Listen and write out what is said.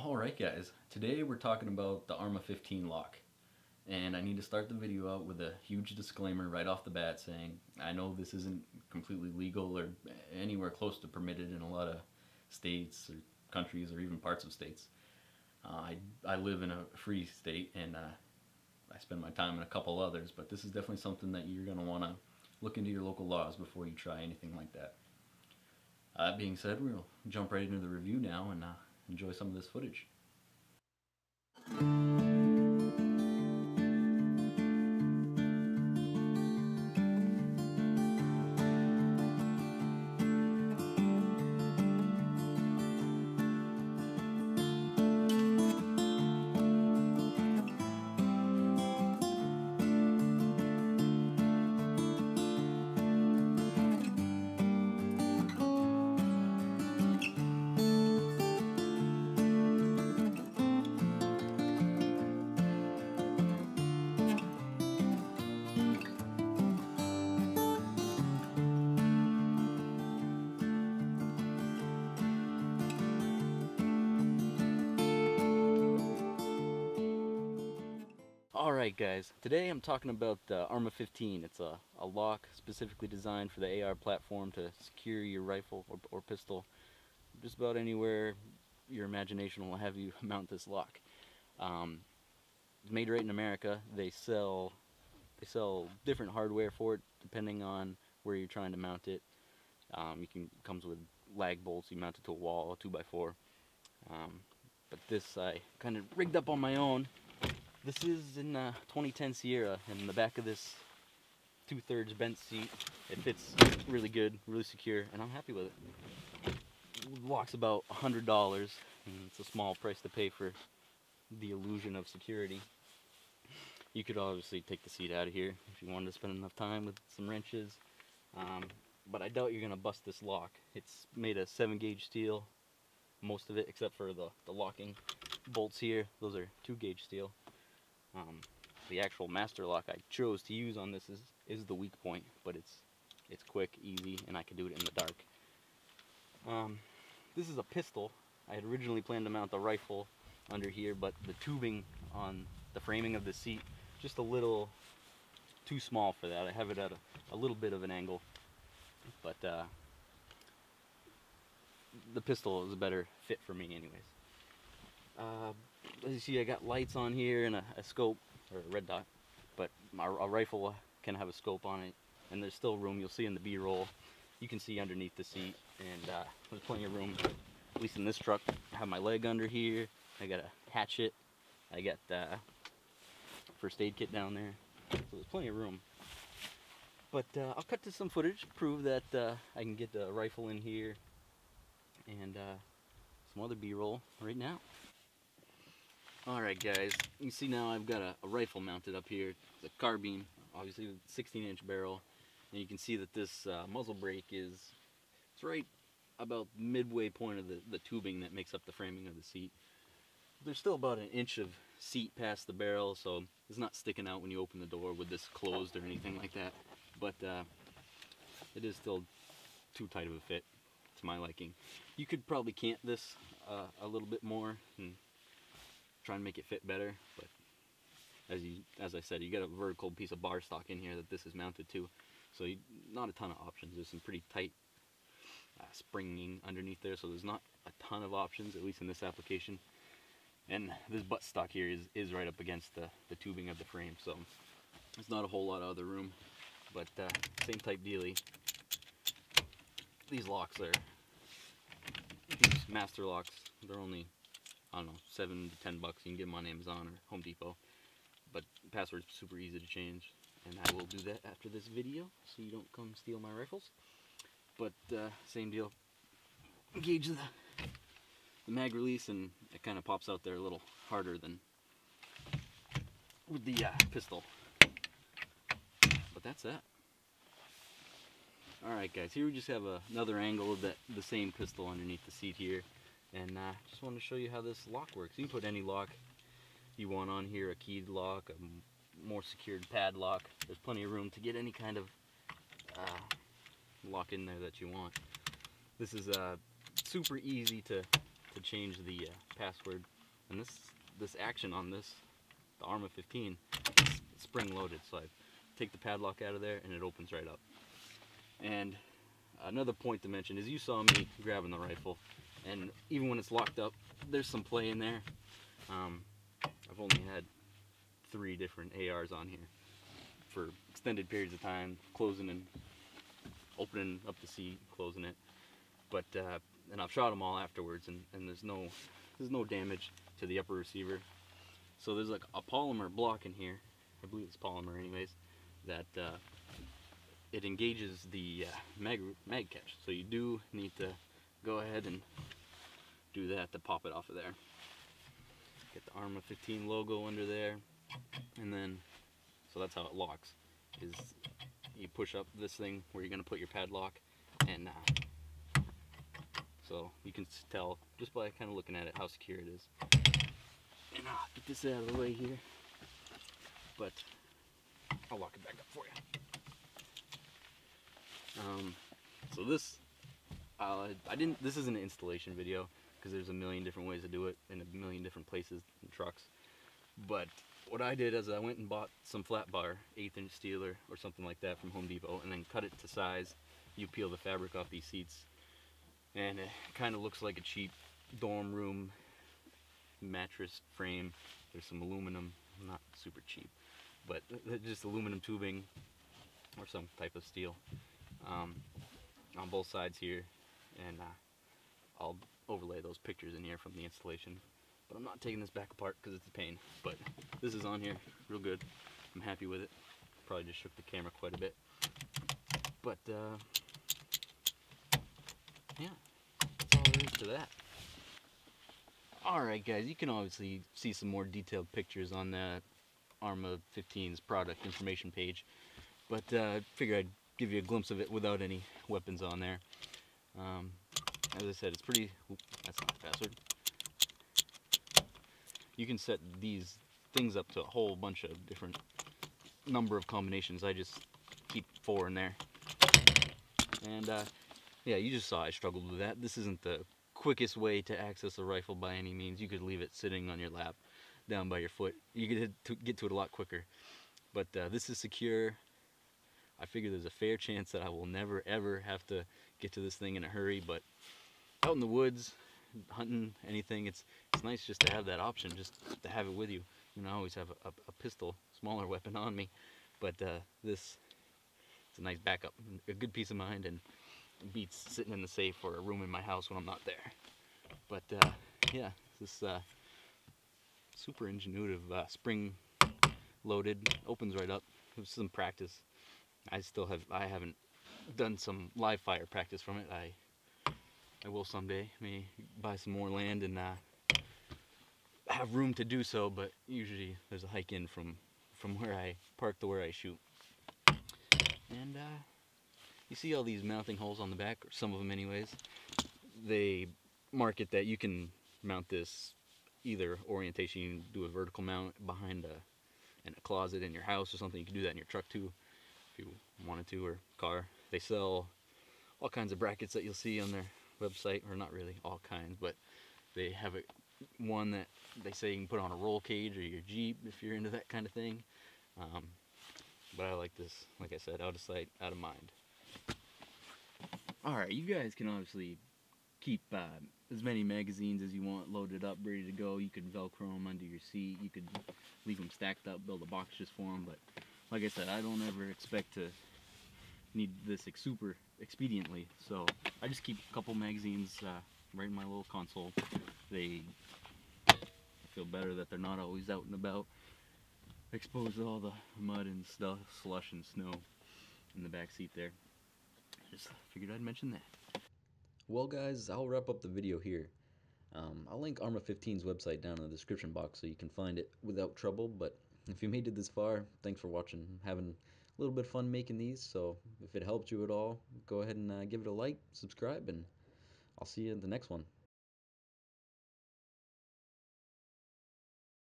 Alright guys, today we're talking about the ARMA 15 lock. And I need to start the video out with a huge disclaimer right off the bat saying I know this isn't completely legal or anywhere close to permitted in a lot of states or countries or even parts of states. I live in a free state and I spend my time in a couple others, but this is definitely something that you're going to want to look into your local laws before you try anything like that. That being said, we'll jump right into the review now and enjoy some of this footage. Alright guys, today I'm talking about the ARMA 15. It's a lock specifically designed for the AR platform to secure your rifle or pistol just about anywhere your imagination will have you mount this lock. It's made right in America. They sell different hardware for it depending on where you're trying to mount it. Comes with lag bolts. You mount it to a wall, a 2x4. But this I kind of rigged up on my own. This is in 2010 Sierra, and in the back of this 2/3 bent seat, it fits really good, really secure, and I'm happy with it. The lock's about $100, and it's a small price to pay for the illusion of security. You could obviously take the seat out of here if you wanted to spend enough time with some wrenches, but I doubt you're going to bust this lock. It's made of 7-gauge steel, most of it, except for the locking bolts here. Those are 2-gauge steel. The actual master lock I chose to use on this is the weak point, but it's quick, easy, and I can do it in the dark. This is a pistol. I had originally planned to mount the rifle under here, but the tubing on the framing of the seat just a little too small for that. I have it at a little bit of an angle, but the pistol is a better fit for me anyways. As you see, I got lights on here and a scope, or a red dot, but a rifle can have a scope on it, and there's still room. You'll see in the B-roll, you can see underneath the seat, and there's plenty of room, at least in this truck. I have my leg under here, I got a hatchet, I got first aid kit down there, so there's plenty of room. But I'll cut to some footage to prove that I can get the rifle in here, and some other B-roll right now. Alright guys, you see now I've got a rifle mounted up here. It's a carbine, obviously with a 16-inch barrel, and you can see that this muzzle brake it's right about midway point of the tubing that makes up the framing of the seat. There's still about an inch of seat past the barrel, so it's not sticking out when you open the door with this closed or anything like that, but it is still too tight of a fit to my liking. You could probably cant this a little bit more and try and make it fit better, but as I said, you got a vertical piece of bar stock in here that this is mounted to, so not a ton of options. There's some pretty tight springing underneath there, so there's not a ton of options, at least in this application. And this butt stock here is right up against the tubing of the frame, so there's not a whole lot of other room, but same type dealie. These locks are, these master locks, they're only, I don't know, $7 to $10. You can get them on Amazon or Home Depot. But the password's super easy to change, and I will do that after this video, so you don't come steal my rifles. But same deal. Engage the mag release, and it kind of pops out there a little harder than with the pistol. But that's that. Alright guys, here we just have another angle of the same pistol underneath the seat here. And just wanted to show you how this lock works. You can put any lock you want on here, a keyed lock, a more secured padlock. There's plenty of room to get any kind of lock in there that you want. This is super easy to to change the password. And this action on this, the Arma 15, is spring loaded. So I take the padlock out of there and it opens right up. And another point to mention is you saw me grabbing the rifle, and even when it's locked up, there's some play in there. I've only had 3 different ARs on here for extended periods of time, closing and opening up the seat, closing it. But and I've shot them all afterwards, and there's no damage to the upper receiver. So there's like a polymer block in here, I believe it's polymer anyways, that it engages the mag catch. So you do need to go ahead and do that to pop it off of there. Get the Arma 15 logo under there, and then, so that's how it locks, is you push up this thing where you're going to put your padlock, and so you can tell just by kind of looking at it how secure it is. And I'll get this out of the way here, but I'll lock it back up for you. So this, this isn't an installation video because there's a million different ways to do it in a million different places and trucks. But what I did is I went and bought some flat bar, 1/8 inch steel or something like that from Home Depot, and then cut it to size. You peel the fabric off these seats, and it kind of looks like a cheap dorm room mattress frame. There's some aluminum, not super cheap, but just aluminum tubing or some type of steel on both sides here, and I'll overlay those pictures in here from the installation. But I'm not taking this back apart because it's a pain, but this is on here real good. I'm happy with it. Probably just shook the camera quite a bit, but yeah, that's all there is to that. Alright guys, you can obviously see some more detailed pictures on the Arma 15's product information page, but I figured I'd give you a glimpse of it without any weapons on there. As I said, it's pretty, that's not the password. You can set these things up to a whole bunch of different number of combinations. I just keep 4 in there. And yeah, you just saw I struggled with that. This isn't the quickest way to access a rifle by any means. You could leave it sitting on your lap, down by your foot. You could get to it a lot quicker. But this is secure. I figure there's a fair chance that I will never ever have to get to this thing in a hurry, but out in the woods, hunting, anything, it's nice just to have that option, just to have it with you. You know, I always have a pistol, smaller weapon on me, but this, it's a nice backup, a good peace of mind, and it beats sitting in the safe or a room in my house when I'm not there. But yeah, this super ingenuitive spring loaded, opens right up. With some practice, I haven't done some live fire practice from it. I will someday. May buy some more land and have room to do so, but usually there's a hike in from where I park to where I shoot. And you see all these mounting holes on the back, or some of them anyways. They market that you can mount this either orientation. You can do a vertical mount behind in a closet in your house or something. You can do that in your truck too, if you wanted to, or car. They sell all kinds of brackets that you'll see on their website, or not really all kinds, but they have one that they say you can put on a roll cage or your Jeep if you're into that kind of thing. But I like this, like I said, out of sight, out of mind. Alright, you guys can obviously keep as many magazines as you want loaded up, ready to go. You could Velcro them under your seat. You could leave them stacked up, build a box just for them. But like I said, I don't ever expect to need this super expediently. So I just keep a couple magazines right in my little console. I feel better that they're not always out and about, exposed to all the mud and stuff, slush and snow in the back seat there. Just figured I'd mention that. Well guys, I'll wrap up the video here. I'll link Arma 15's website down in the description box so you can find it without trouble, but if you made it this far, thanks for watching. I'm having a little bit of fun making these, so if it helped you at all, go ahead and give it a like, subscribe, and I'll see you in the next one.